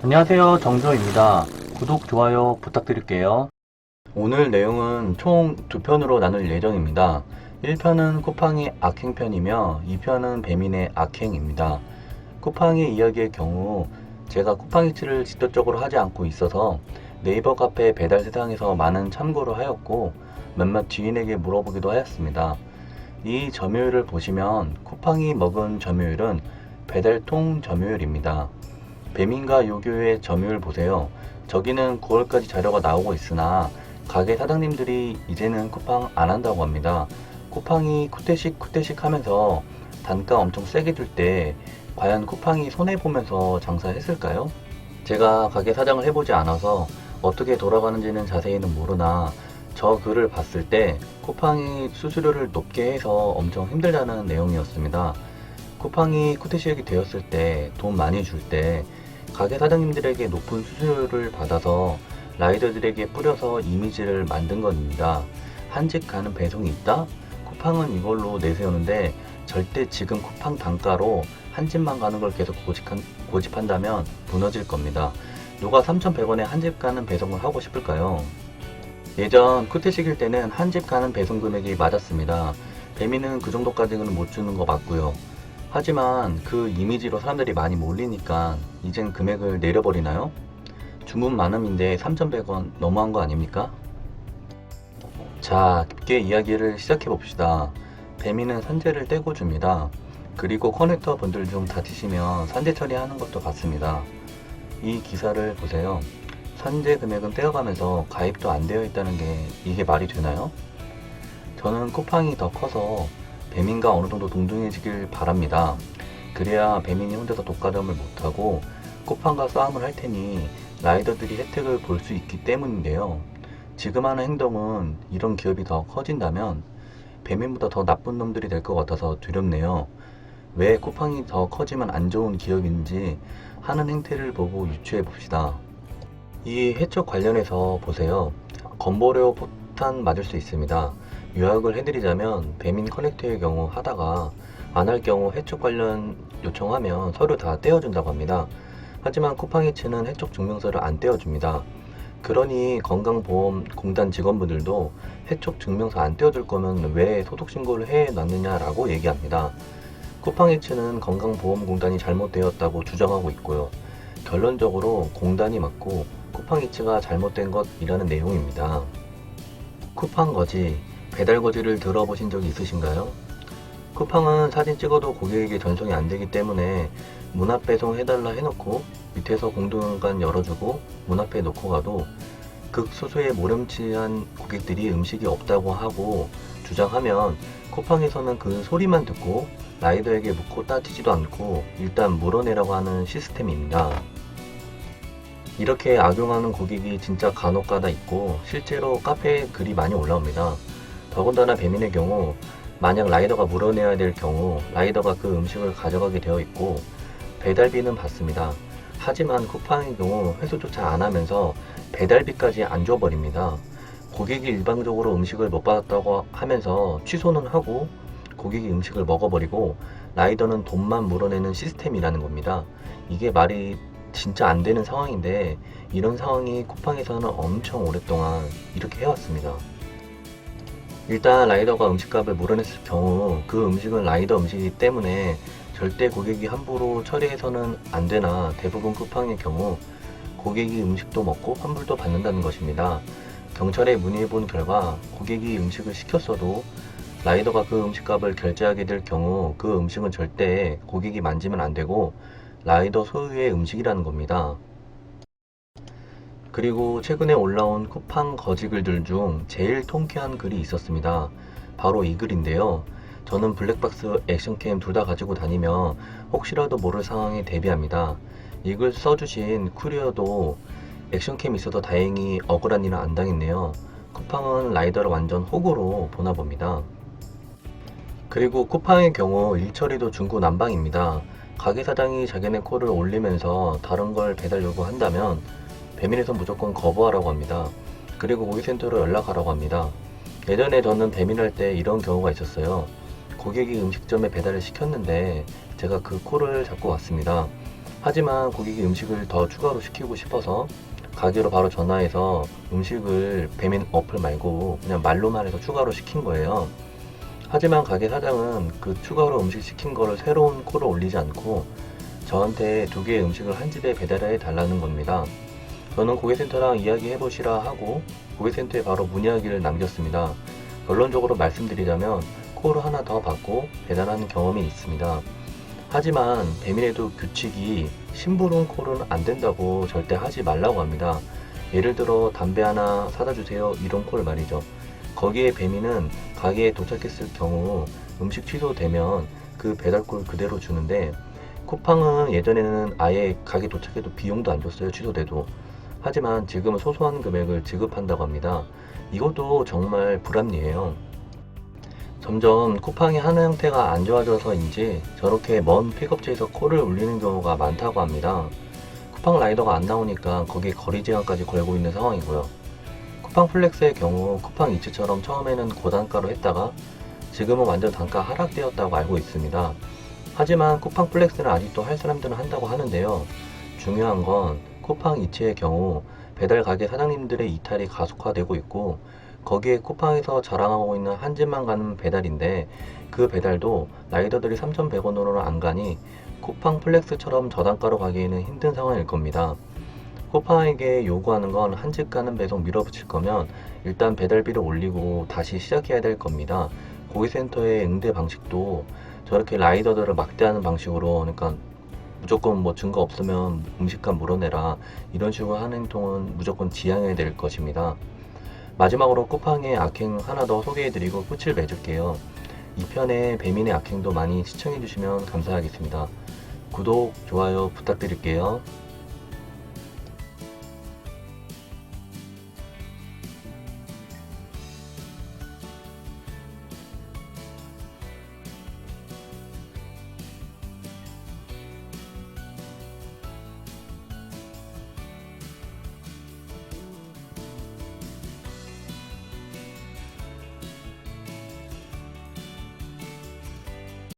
안녕하세요. 정조입니다. 구독, 좋아요 부탁드릴게요. 오늘 내용은 총 2편으로 나눌 예정입니다. 1편은 쿠팡의 악행편이며 2편은 배민의 악행입니다. 쿠팡의 이야기의 경우 제가 쿠팡이츠를 직접적으로 하지 않고 있어서 네이버 카페 배달 세상에서 많은 참고를 하였고 몇몇 지인에게 물어보기도 하였습니다. 이 점유율을 보시면 쿠팡이 먹은 점유율은 배달통 점유율입니다. 배민과 요교의 점유율 보세요. 저기는 9월까지 자료가 나오고 있으나 가게 사장님들이 이제는 쿠팡 안 한다고 합니다. 쿠팡이 쿠테식 하면서 단가 엄청 세게 줄 때 과연 쿠팡이 손해보면서 장사했을까요? 제가 가게 사장을 해보지 않아서 어떻게 돌아가는지는 자세히는 모르나 저 글을 봤을 때 쿠팡이 수수료를 높게 해서 엄청 힘들다는 내용이었습니다. 쿠팡이 쿠테식이 되었을 때 돈 많이 줄 때 가게 사장님들에게 높은 수수료를 받아서 라이더들에게 뿌려서 이미지를 만든 겁니다. 한 집 가는 배송이 있다? 쿠팡은 이걸로 내세우는데 절대 지금 쿠팡 단가로 한 집만 가는 걸 계속 고집한다면 무너질 겁니다. 누가 3,100원에 한 집 가는 배송을 하고 싶을까요? 예전 쿠테식일 때는 한 집 가는 배송 금액이 맞았습니다. 배민은 그 정도까지는 못 주는 거 맞고요. 하지만 그 이미지로 사람들이 많이 몰리니까 이젠 금액을 내려버리나요? 주문 많음인데 3,100원 너무한 거 아닙니까? 자, 깊게 이야기를 시작해 봅시다. 배민은 산재를 떼고 줍니다. 그리고 커넥터 분들 좀 다치시면 산재 처리하는 것도 봤습니다. 이 기사를 보세요. 산재 금액은 떼어가면서 가입도 안 되어 있다는 게 이게 말이 되나요? 저는 쿠팡이 더 커서 배민과 어느 정도 동등해지길 바랍니다. 그래야 배민이 혼자서 독과점을 못하고 쿠팡과 싸움을 할 테니 라이더들이 혜택을 볼 수 있기 때문인데요. 지금 하는 행동은 이런 기업이 더 커진다면 배민보다 더 나쁜 놈들이 될 것 같아서 두렵네요. 왜 쿠팡이 더 커지면 안 좋은 기업인지 하는 행태를 보고 유추해 봅시다. 이 해촉 관련해서 보세요. 건보료 폭탄 맞을 수 있습니다. 요약을 해드리자면 배민 커넥터의 경우 하다가 안 할 경우 해촉 관련 요청하면 서류 다 떼어준다고 합니다. 하지만 쿠팡이츠는 해촉 증명서를 안 떼어줍니다. 그러니 건강보험공단 직원분들도 해촉 증명서 안 떼어줄 거면 왜 소득신고를 해놨느냐라고 얘기합니다. 쿠팡이츠는 건강보험공단이 잘못되었다고 주장하고 있고요. 결론적으로 공단이 맞고 쿠팡이츠가 잘못된 것이라는 내용입니다. 쿠팡 거지, 배달 거지를 들어보신 적이 있으신가요? 쿠팡은 사진 찍어도 고객에게 전송이 안 되기 때문에 문 앞 배송 해달라 해놓고 밑에서 공동현관 열어주고 문 앞에 놓고 가도 극소수의 모렴치한 고객들이 음식이 없다고 하고 주장하면 쿠팡에서는 그 소리만 듣고 라이더에게 묻고 따지지도 않고 일단 물어내라고 하는 시스템입니다. 이렇게 악용하는 고객이 진짜 간혹가다 있고 실제로 카페에 글이 많이 올라옵니다. 더군다나 배민의 경우 만약 라이더가 물어내야 될 경우 라이더가 그 음식을 가져가게 되어 있고 배달비는 받습니다. 하지만 쿠팡의 경우 회수조차 안 하면서 배달비까지 안 줘버립니다. 고객이 일방적으로 음식을 못 받았다고 하면서 취소는 하고 고객이 음식을 먹어버리고 라이더는 돈만 물어내는 시스템이라는 겁니다. 이게 말이 진짜 안 되는 상황인데 이런 상황이 쿠팡에서는 엄청 오랫동안 이렇게 해왔습니다. 일단 라이더가 음식값을 물어냈을 경우 그 음식은 라이더 음식이기 때문에 절대 고객이 함부로 처리해서는 안 되나 대부분 쿠팡의 경우 고객이 음식도 먹고 환불도 받는다는 것입니다. 경찰에 문의해 본 결과 고객이 음식을 시켰어도 라이더가 그 음식값을 결제하게 될 경우 그 음식은 절대 고객이 만지면 안 되고 라이더 소유의 음식이라는 겁니다. 그리고 최근에 올라온 쿠팡 거지 글들 중 제일 통쾌한 글이 있었습니다. 바로 이 글인데요. 저는 블랙박스, 액션캠 둘 다 가지고 다니며 혹시라도 모를 상황에 대비합니다. 이 글 써주신 쿠리어도 액션캠 있어서 다행히 억울한 일은 안 당했네요. 쿠팡은 라이더를 완전 호구로 보나 봅니다. 그리고 쿠팡의 경우 일처리도 중구난방입니다. 가게 사장이 자기네 콜을 올리면서 다른 걸 배달 요구한다면 배민에선 무조건 거부하라고 합니다. 그리고 고객센터로 연락하라고 합니다. 예전에 저는 배민할 때 이런 경우가 있었어요. 고객이 음식점에 배달을 시켰는데 제가 그 콜을 잡고 왔습니다. 하지만 고객이 음식을 더 추가로 시키고 싶어서 가게로 바로 전화해서 음식을 배민 어플 말고 그냥 말로만 해서 추가로 시킨 거예요. 하지만 가게 사장은 그 추가로 음식 시킨 거를 새로운 콜을 올리지 않고 저한테 2개의 음식을 한 집에 배달해 달라는 겁니다. 저는 고객센터랑 이야기해 보시라 하고 고객센터에 바로 문의하기를 남겼습니다. 결론적으로 말씀드리자면 콜을 하나 더 받고 배달한 경험이 있습니다. 하지만 배민에도 규칙이 심부름 콜은 안 된다고 절대 하지 말라고 합니다. 예를 들어 담배 하나 사다 주세요 이런 콜 말이죠. 거기에 배민은 가게에 도착했을 경우 음식 취소되면 그 배달콜 그대로 주는데 쿠팡은 예전에는 아예 가게 도착해도 비용도 안 줬어요. 취소돼도. 하지만 지금은 소소한 금액을 지급한다고 합니다. 이것도 정말 불합리해요. 점점 쿠팡이 하는 형태가 안 좋아져서인지 저렇게 먼 픽업지에서 콜을 울리는 경우가 많다고 합니다. 쿠팡 라이더가 안 나오니까 거기에 거리 제한까지 걸고 있는 상황이고요. 쿠팡 플렉스의 경우 쿠팡 이츠처럼 처음에는 고단가로 했다가 지금은 완전 단가 하락되었다고 알고 있습니다. 하지만 쿠팡 플렉스는 아직도 할 사람들은 한다고 하는데요. 중요한 건 쿠팡 이츠의 경우 배달 가게 사장님들의 이탈이 가속화되고 있고 거기에 쿠팡에서 자랑하고 있는 한 집만 가는 배달인데 그 배달도 라이더들이 3,100원으로는 안 가니 쿠팡 플렉스처럼 저단가로 가기에는 힘든 상황일 겁니다. 쿠팡에게 요구하는 건 한 집 가는 배송 밀어붙일 거면 일단 배달비를 올리고 다시 시작해야 될 겁니다. 고객센터의 응대 방식도 저렇게 라이더들을 막대하는 방식으로 그러니까 무조건 뭐 증거 없으면 음식값 물어내라 이런 식으로 하는 행동은 무조건 지양해야 될 것입니다. 마지막으로 쿠팡의 악행 하나 더 소개해드리고 끝을 맺을게요. 2편의 배민의 악행도 많이 시청해주시면 감사하겠습니다. 구독, 좋아요 부탁드릴게요.